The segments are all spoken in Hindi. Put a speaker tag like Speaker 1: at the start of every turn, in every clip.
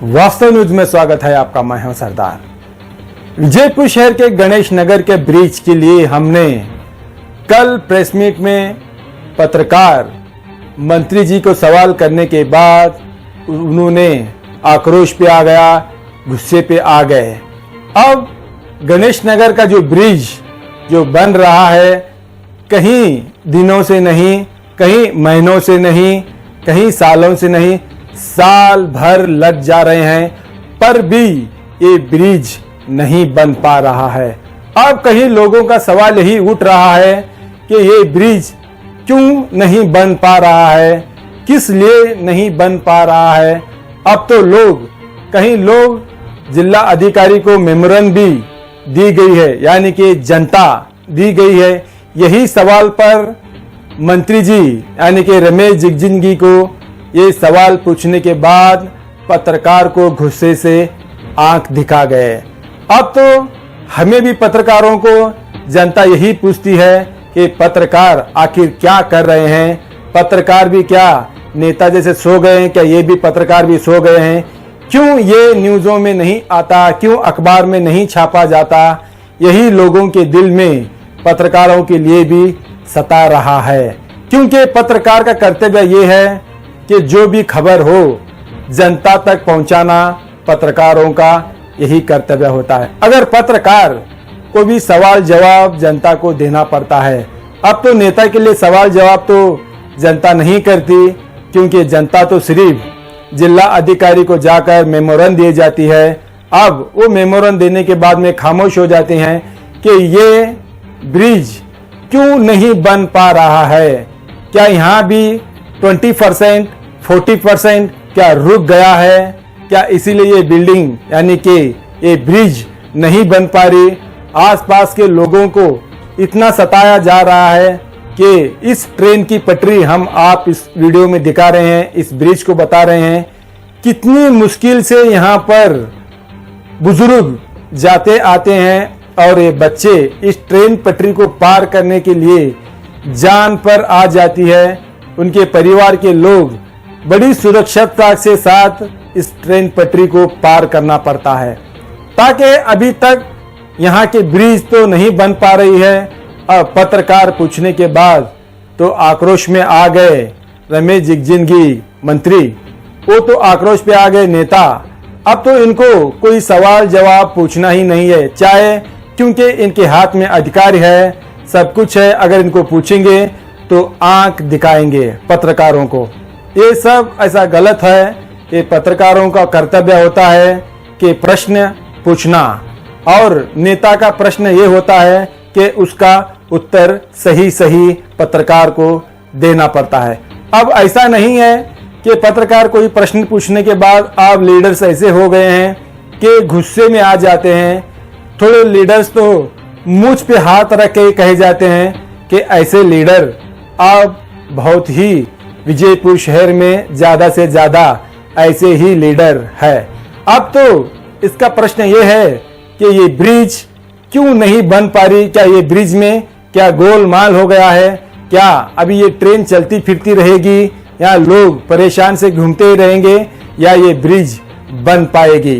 Speaker 1: वास्तव न्यूज में स्वागत है आपका। मैं हूं सरदार। विजयपुर शहर के गणेश नगर के ब्रिज के लिए हमने कल प्रेस मीट में पत्रकार मंत्री जी को सवाल करने के बाद उन्होंने आक्रोश पे आ गया, गुस्से पे आ गए। अब गणेश नगर का जो ब्रिज जो बन रहा है, कहीं दिनों से नहीं, कहीं महीनों से नहीं, कहीं सालों से नहीं, साल भर लग जा रहे हैं, पर भी ये ब्रिज नहीं बन पा रहा है। अब कहीं लोगों का सवाल यही उठ रहा है कि ये ब्रिज क्यों नहीं बन पा रहा है, किस लिए नहीं बन पा रहा है। अब तो कहीं लोग जिला अधिकारी को मेमोरंडम भी दी गई है, यानी कि जनता दी गई है। यही सवाल पर मंत्री जी यानी कि रमेश जिगजिंगी को ये सवाल पूछने के बाद पत्रकार को गुस्से से आंख दिखा गए। अब तो हमें भी पत्रकारों को जनता यही पूछती है कि पत्रकार आखिर क्या कर रहे हैं, पत्रकार भी क्या नेता जैसे सो गए हैं, क्या ये भी पत्रकार भी सो गए हैं, क्यों ये न्यूज़ों में नहीं आता, क्यों अखबार में नहीं छापा जाता। यही लोगों के दिल में पत्रकारों के लिए भी सता रहा है, क्योंकि पत्रकार का कर्तव्य ये है कि जो भी खबर हो जनता तक पहुंचाना पत्रकारों का यही कर्तव्य होता है। अगर पत्रकार को भी सवाल जवाब जनता को देना पड़ता है, अब तो नेता के लिए सवाल जवाब तो जनता नहीं करती, क्योंकि जनता तो सिर्फ जिला अधिकारी को जाकर मेमोरंडम दी जाती है। अब वो मेमोरंडम देने के बाद में खामोश हो जाते हैं कि ये ब्रिज क्यों नहीं बन पा रहा है, क्या यहाँ भी 20%, 40% क्या रुक गया है, क्या इसीलिए ये बिल्डिंग यानी कि ये ब्रिज नहीं बन पा रही। आसपास के लोगों को इतना सताया जा रहा है कि इस ट्रेन की पटरी हम आप इस वीडियो में दिखा रहे हैं, इस ब्रिज को बता रहे हैं, कितनी मुश्किल से यहाँ पर बुजुर्ग जाते आते हैं और ये बच्चे इस ट्रेन पटरी को पार करने के लिए जान पर आ जाती है। उनके परिवार के लोग बड़ी सुरक्षितता के साथ इस ट्रेन पटरी को पार करना पड़ता है, ताकि अभी तक यहाँ के ब्रिज तो नहीं बन पा रही है। अब पत्रकार पूछने के बाद तो आक्रोश में आ गए रमेश जिगजिंगी मंत्री, वो तो आक्रोश पे आ गए नेता। अब तो इनको कोई सवाल जवाब पूछना ही नहीं है, चाहे क्योंकि इनके हाथ में अधिकार है, सब कुछ है। अगर इनको पूछेंगे तो आंख दिखाएंगे पत्रकारों को। ये सब ऐसा गलत है कि पत्रकारों का कर्तव्य होता है कि प्रश्न पूछना, और नेता का प्रश्न ये होता है कि उसका उत्तर सही पत्रकार को देना पड़ता है। अब ऐसा नहीं है कि पत्रकार कोई प्रश्न पूछने के बाद आप लीडर्स ऐसे हो गए हैं कि गुस्से में आ जाते हैं। थोड़े लीडर्स तो मुझ पे हाथ रख के कहे जाते हैं कि ऐसे लीडर अब बहुत ही विजयपुर शहर में ज्यादा से ज्यादा ऐसे ही लीडर है। अब तो इसका प्रश्न ये है कि ये ब्रिज क्यों नहीं बन पा रही, क्या ये ब्रिज में क्या गोलमाल हो गया है, क्या अभी ये ट्रेन चलती फिरती रहेगी, या लोग परेशान से घूमते रहेंगे, या ये ब्रिज बन पाएगी।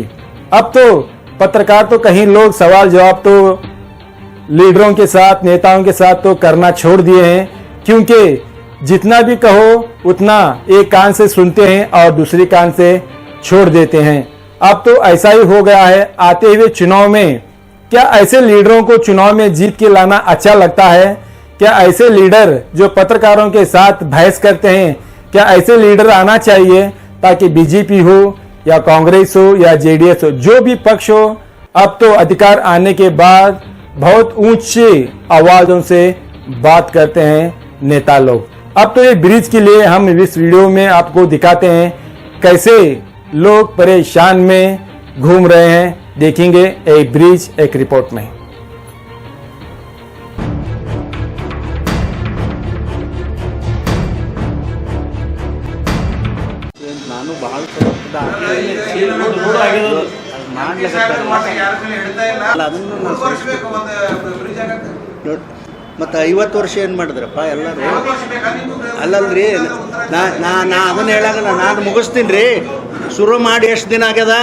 Speaker 1: अब तो पत्रकार तो कहीं लोग सवाल जवाब तो लीडरों के साथ, नेताओं के साथ तो करना छोड़ दिए हैं, क्योंकि जितना भी कहो उतना एक कान से सुनते हैं और दूसरी कान से छोड़ देते हैं। अब तो ऐसा ही हो गया है। आते हुए चुनाव में क्या ऐसे लीडरों को चुनाव में जीत के लाना अच्छा लगता है? क्या ऐसे लीडर जो पत्रकारों के साथ बहस करते हैं, क्या ऐसे लीडर आना चाहिए, ताकि बीजेपी हो या कांग्रेस हो या जेडीएस हो, जो भी पक्ष हो। अब तो अधिकार आने के बाद बहुत ऊंची आवाजों से बात करते हैं नेता लोग। अब तो ये ब्रिज के लिए हम इस वीडियो में आपको दिखाते हैं कैसे लोग परेशान में घूम रहे हैं। देखेंगे एक ब्रिज एक रिपोर्ट में।
Speaker 2: ನಾನು ಬಹಳ ಮಾಡ್ಲಿಕ್ಕೆ ಅದನ್ನು ಮತ್ತು 50 ವರ್ಷ ಏನು ಮಾಡಿದ್ರಪ್ಪ ಎಲ್ಲರೂ? ಅಲ್ಲಲ್ರಿ, ನಾ ಅದನ್ನು ಹೇಳಾಗಲ್ಲ, ನಾನು ಮುಗಿಸ್ತೀನಿ ರೀ. ಶುರು ಮಾಡಿ ಎಷ್ಟು ದಿನ ಆಗ್ಯದ?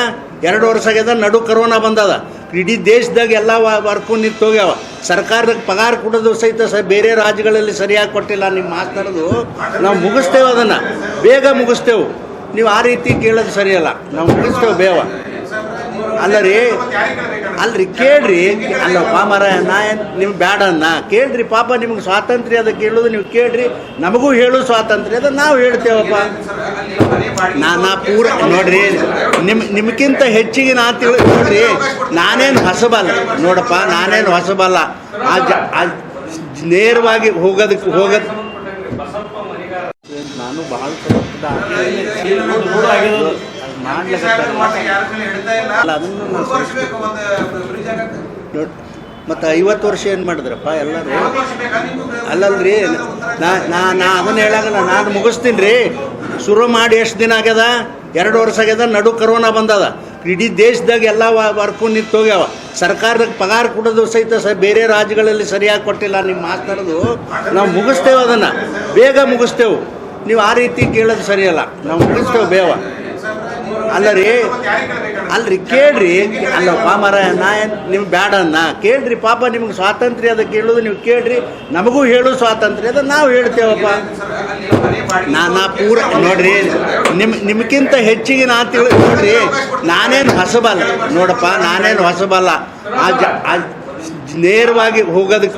Speaker 2: 2 ವರ್ಷ ಆಗ್ಯದ. ನಡು ಕರೋನಾ ಬಂದದ. ಇಡೀ ದೇಶದಾಗ ಎಲ್ಲ ವರ್ಕು ನಿಂತು ಹೋಗ್ಯಾವ. ಸರ್ಕಾರದಾಗ ಪಗಾರ ಕೊಡೋದು ಸಹಿತ ಬೇರೆ ರಾಜ್ಯಗಳಲ್ಲಿ ಸರಿಯಾಗಿ ಕೊಟ್ಟಿಲ್ಲ. ನೀವು ಮಾತಾಡೋದು ನಾವು ಮುಗಿಸ್ತೇವೆ, ಅದನ್ನು ಬೇಗ ಮುಗಿಸ್ತೇವೆ. ನೀವು ಆ ರೀತಿ ಕೇಳೋದು ಸರಿಯಲ್ಲ. ನಾವು ಮುಗಿಸ್ತೇವೆ ಬೇವ. ಅಲ್ರಿ ಕೇಳ್ರಿ. ಅಲ್ಲಪ್ಪ ಮರ, ನಾ ಏನು ನಿಮ್ಗೆ ಬೇಡ ಅನ್ನ ಕೇಳ್ರಿ. ಪಾಪ ನಿಮ್ಗೆ ಸ್ವಾತಂತ್ರ್ಯ ಅದ ಕೇಳೋದು, ನೀವು ಕೇಳ್ರಿ. ನಮಗೂ ಹೇಳು ಸ್ವಾತಂತ್ರ್ಯ ಅದ, ನಾವು ಹೇಳ್ತೇವಪ್ಪ. ನಾ ಪೂರ ನೋಡ್ರಿ, ನಿಮ್ಗಿಂತ ಹೆಚ್ಚಿಗೆ ನಾ ನೋಡ್ರಿ. ನಾನೇನು ಹೊಸಬಲ್ಲ ನೋಡಪ್ಪ, ನಾನೇನು ಹೊಸಬಲ್ಲ. ನೇರವಾಗಿ ಹೋಗೋದು ನಾನು ಭಾಳ ಅದನ್ನು ಮತ್ತು 50 ವರ್ಷ ಏನು ಮಾಡಿದ್ರಪ್ಪ ಎಲ್ಲರೂ? ಅಲ್ಲಲ್ರಿ, ನಾ ಅದನ್ನು ಹೇಳಾಗಲ್ಲ, ನಾನು ಮುಗಿಸ್ತೀನಿ ರೀ. ಶುರು ಮಾಡಿ ಎಷ್ಟು ದಿನ ಆಗ್ಯದ? 2 ವರ್ಷ ಆಗ್ಯದ. ನಡು ಕರೋನಾ ಬಂದದ. ಇಡೀ ದೇಶದಾಗ ಎಲ್ಲ ವರ್ಕು ನಿಂತು ಹೋಗ್ಯಾವ. ಸರ್ಕಾರದಾಗ ಪಗಾರ ಕೊಡೋದು ಸಹಿತ ಬೇರೆ ರಾಜ್ಯಗಳಲ್ಲಿ ಸರಿಯಾಗಿ ಕೊಟ್ಟಿಲ್ಲ. ನೀವು ಮಾತಾಡೋದು ನಾವು ಮುಗಿಸ್ತೇವೆ, ಅದನ್ನು ಬೇಗ ಮುಗಿಸ್ತೇವೆ. ನೀವು ಆ ರೀತಿ ಕೇಳೋದು ಸರಿಯಲ್ಲ. ನಾವು ಮುಗಿಸ್ತೇವೆ ಬೇವ. ಅಲ್ರಿ ಕೇಳ್ರಿ. ಅಲ್ಲಪ್ಪ ಮರ, ನಾ ಏನು ನಿಮ್ಗೆ ಬೇಡ ಅನ್ನ ಕೇಳ್ರಿ. ಪಾಪ ನಿಮ್ಗೆ ಸ್ವಾತಂತ್ರ್ಯ ಅದ ಕೇಳೋದು, ನೀವು ಕೇಳ್ರಿ. ನಮಗೂ ಹೇಳು ಸ್ವಾತಂತ್ರ್ಯ ಅದ, ನಾವು ಹೇಳ್ತೇವಪ್ಪ. ನಾ ಪೂರ ನೋಡ್ರಿ, ನಿಮ್ಗಿಂತ ಹೆಚ್ಚಿಗೆ ನಾ ನೋಡ್ರಿ. ನಾನೇನು ಹೊಸಬಲ್ಲ ನೋಡಪ್ಪ, ನಾನೇನು ಹೊಸಬಲ್ಲ. ನೇರವಾಗಿ ಹೋಗೋದು